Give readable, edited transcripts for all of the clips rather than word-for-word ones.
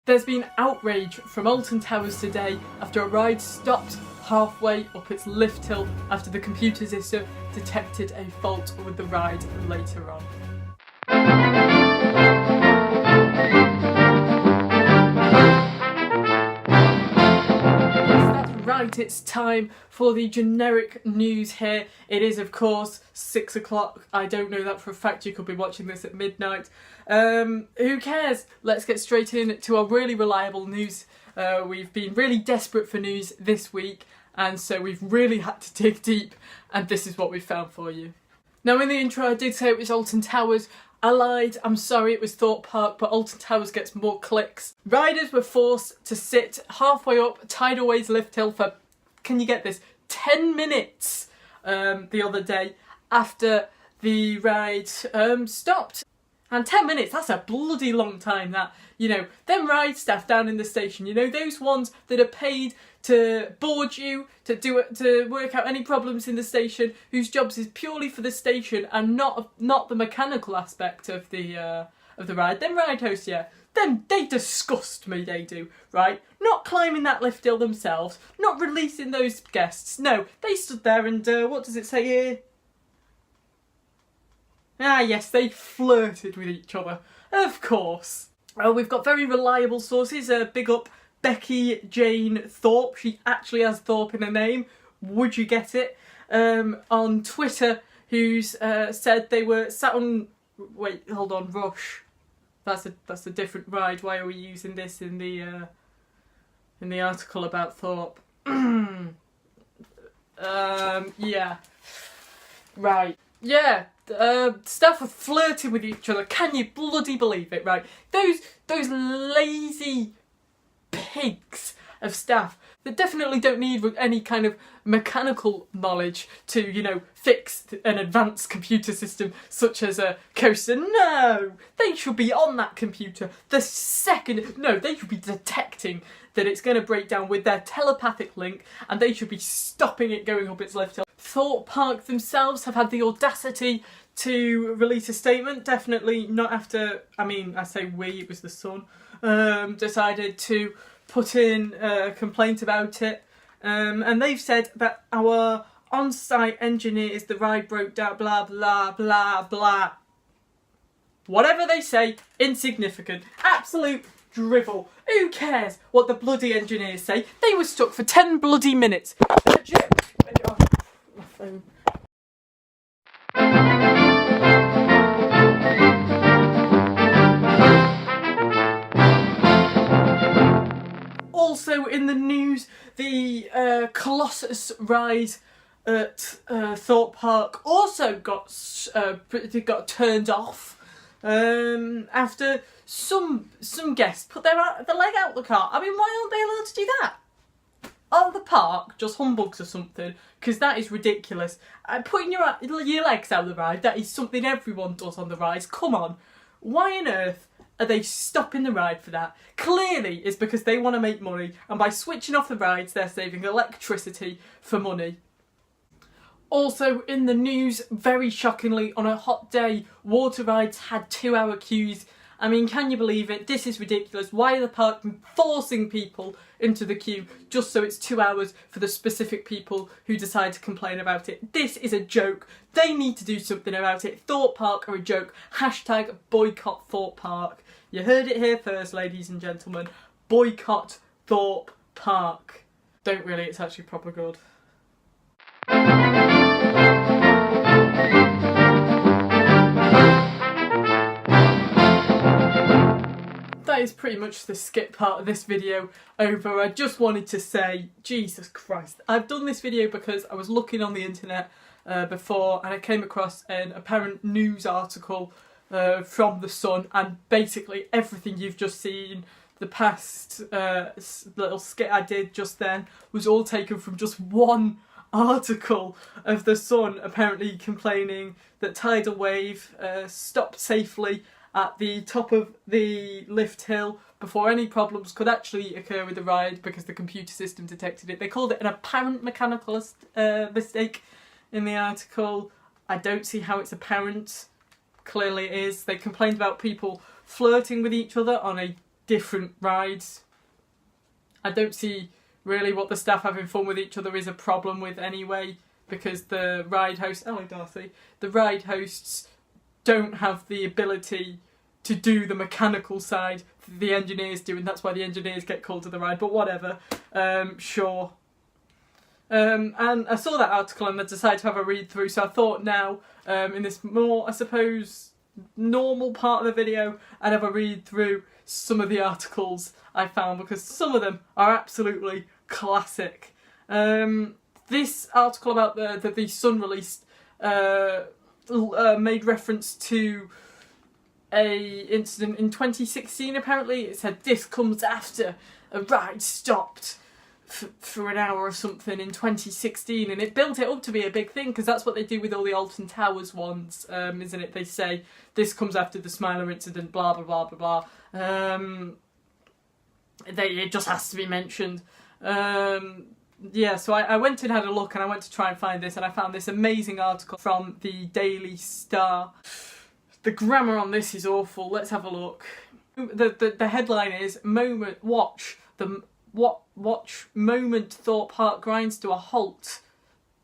There's been outrage from Alton Towers today after a ride stopped halfway up its lift hill after the computer system detected a fault with the ride later on. Right, it's time for the generic news here. It is, of course, 6 o'clock. I don't know that for a fact. You could be watching this at midnight. Who cares? Let's get straight in to our really reliable news. We've been really desperate for news this week, and so we've really had to dig deep, and this is what we found for you. Now, in the intro, I did say it was Alton Towers. I lied, I'm sorry, it was Thorpe Park, but Alton Towers gets more clicks. Riders were forced to sit halfway up Tidalway's lift hill for, can you get this, 10 minutes the other day after the ride stopped. And 10 minutes, that's a bloody long time, that. You know, them ride staff down in the station, you know, those ones that are paid to board you, to work out any problems in the station, whose jobs is purely for the station and not the mechanical aspect of the ride. Them ride hosts, yeah, they disgust me, they do, right? Not climbing that lift hill themselves, not releasing those guests, no, they stood there and, what does it say here? Ah yes, they flirted with each other, of course. We've got very reliable sources, big up Becky Jane Thorpe, she actually has Thorpe in her name, would you get it? On Twitter, who's said they were sat on, wait, hold on, Rush. That's a different ride, why are we using this in the article about Thorpe? Yeah. Right. Yeah. Staff are flirting with each other. Can you bloody believe it? Right, those lazy pigs of staff that definitely don't need any kind of mechanical knowledge to, you know, fix an advanced computer system such as a coaster. No, they should be on that computer the second. No, they should be detecting that it's going to break down with their telepathic link, and they should be stopping it going up its lift hill. Thorpe Park themselves have had the audacity to release a statement, definitely not after, I mean, I say we, it was the Sun, decided to put in a complaint about it, and they've said that our on-site engineers, the ride broke down, blah, blah, blah, blah. Whatever they say, insignificant, absolute drivel. Who cares what the bloody engineers say? They were stuck for 10 bloody minutes. A joke. Oh, my phone. Also in the news, the Colossus ride at Thorpe Park also got turned off after some guests put their leg out the car. I mean, why aren't they allowed to do that? Are the park just humbugs or something? Because that is ridiculous. Putting your legs out of the ride, that is something everyone does on the rides. Come on. Why on earth are they stopping the ride for that? Clearly it's because they want to make money, and by switching off the rides they're saving electricity for money. Also in the news, very shockingly, on a hot day, water rides had 2-hour queues. I mean, can you believe it? This is ridiculous. Why are the park forcing people into the queue just so it's 2 hours for the specific people who decide to complain about it? This is a joke. They need to do something about it. Thorpe Park are a joke. Hashtag boycott Thorpe Park. You heard it here first, ladies and gentlemen. Boycott Thorpe Park. Don't really, it's actually proper good. That is pretty much the skit part of this video over. I just wanted to say, Jesus Christ, I've done this video because I was looking on the internet before and I came across an apparent news article from the Sun, and basically everything you've just seen, the past little skit I did just then, was all taken from just one article of the Sun apparently complaining that tidal wave stopped safely at the top of the lift hill before any problems could actually occur with the ride because the computer system detected it. They called it an apparent mechanical mistake in the article. I don't see how it's apparent. Clearly it is. They complained about people flirting with each other on a different rides. I don't see really what the staff having fun with each other is a problem with anyway, because the ride hosts, hello Darcy, the ride hosts don't have the ability to do the mechanical side that the engineers do, and that's why the engineers get called to the ride, but whatever, sure. And I saw that article and I decided to have a read through, so I thought now, in this more, I suppose, normal part of the video, I'd have a read through some of the articles I found, because some of them are absolutely classic. This article about the Sun released made reference to a incident in 2016 apparently. It said this comes after a ride stopped for an hour or something in 2016, and it built it up to be a big thing, because that's what they do with all the Alton Towers ones, isn't it? They say this comes after the Smiler incident, blah blah blah blah blah. It just has to be mentioned. Yeah, so I went and had a look, and I went to try and find this, and I found this amazing article from the Daily Star. The grammar on this is awful. Let's have a look. The headline is Watch moment Thorpe Park grinds to a halt,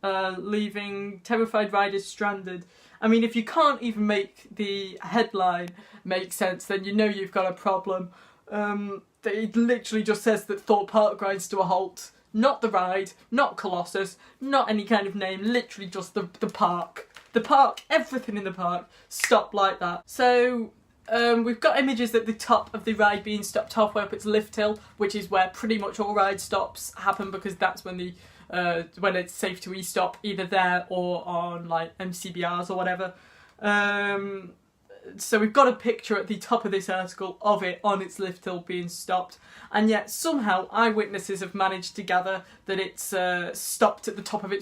leaving terrified riders stranded. I mean, if you can't even make the headline make sense, then you know you've got a problem. It literally just says that Thorpe Park grinds to a halt. Not the ride, not Colossus, not any kind of name, literally just the park. The park, everything in the park, stopped like that. So, we've got images at the top of the ride being stopped halfway up its lift hill, which is where pretty much all ride stops happen, because that's when when it's safe to e-stop, either there or on like MCBRs or whatever. So we've got a picture at the top of this article of it on its lift hill being stopped, and yet somehow eyewitnesses have managed to gather that it's stopped at the top of the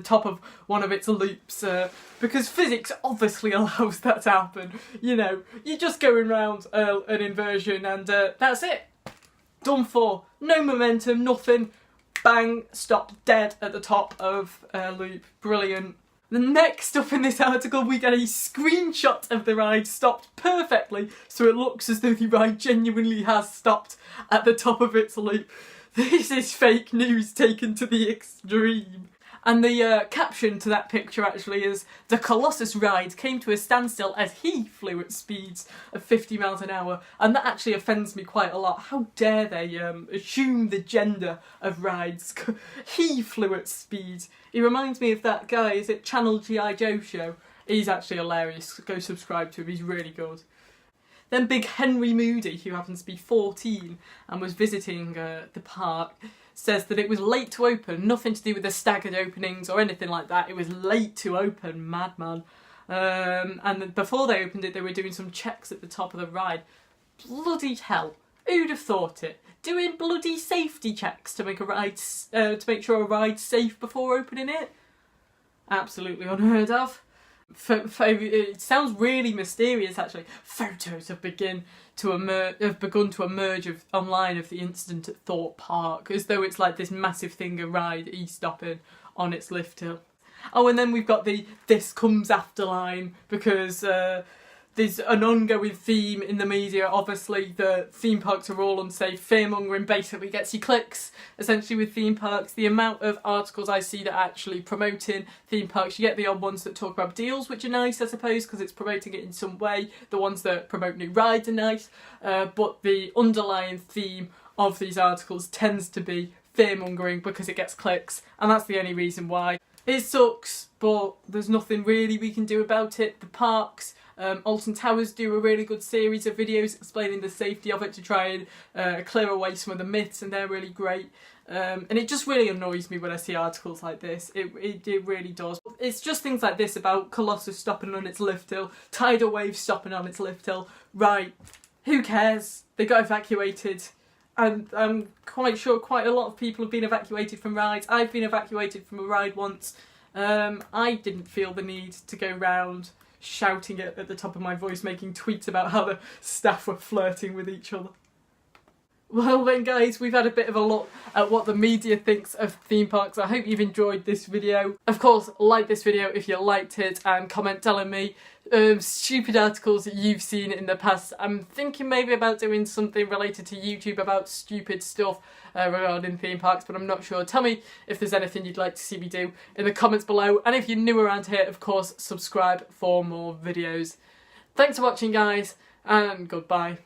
top of one of its loops, because physics obviously allows that to happen. You know, you're just going round an inversion and that's it. Done for. No momentum, nothing. Bang, stopped dead at the top of a loop. Brilliant. The next up in this article, we get a screenshot of the ride stopped perfectly, so it looks as though the ride genuinely has stopped at the top of its loop. This is fake news taken to the extreme. And the caption to that picture actually is, "The Colossus ride came to a standstill as he flew at speeds of 50 miles an hour." And that actually offends me quite a lot. How dare they assume the gender of rides? He flew at speed. He reminds me of that guy, is it Channel G.I. Joe show? He's actually hilarious. Go subscribe to him, he's really good. Then Big Henry Moody, who happens to be 14 and was visiting the park, says that it was late to open, nothing to do with the staggered openings or anything like that. It was late to open, madman. And before they opened it, they were doing some checks at the top of the ride. Bloody hell, who'd have thought it? Doing bloody safety checks to make to make sure a ride's safe before opening it? Absolutely unheard of. It sounds really mysterious actually. Photos have begun to emerge online of the incident at Thorpe Park, as though it's like this massive thing, a ride e-stopping on its lift hill. Oh, and then we've got the "this comes after" line, because there's an ongoing theme in the media. Obviously, the theme parks are all unsafe. Fear-mongering basically gets you clicks, essentially, with theme parks. The amount of articles I see that are actually promoting theme parks, you get the odd ones that talk about deals, which are nice, I suppose, because it's promoting it in some way. The ones that promote new rides are nice, but the underlying theme of these articles tends to be fear-mongering, because it gets clicks, and that's the only reason why. It sucks, but there's nothing really we can do about it. The parks, Alton Towers do a really good series of videos explaining the safety of it to try and clear away some of the myths, and they're really great. And it just really annoys me when I see articles like this. It really does. It's just things like this about Colossus stopping on its lift hill, tidal wave stopping on its lift hill. Right, who cares? They got evacuated. And I'm quite sure quite a lot of people have been evacuated from rides. I've been evacuated from a ride once. I didn't feel the need to go round shouting it at the top of my voice, making tweets about how the staff were flirting with each other. Well then guys, we've had a bit of a look at what the media thinks of theme parks. I hope you've enjoyed this video. Of course, like this video if you liked it, and comment telling me stupid articles that you've seen in the past. I'm thinking maybe about doing something related to YouTube about stupid stuff regarding theme parks, but I'm not sure. Tell me if there's anything you'd like to see me do in the comments below, and if you're new around here, of course, subscribe for more videos. Thanks for watching, guys, and goodbye.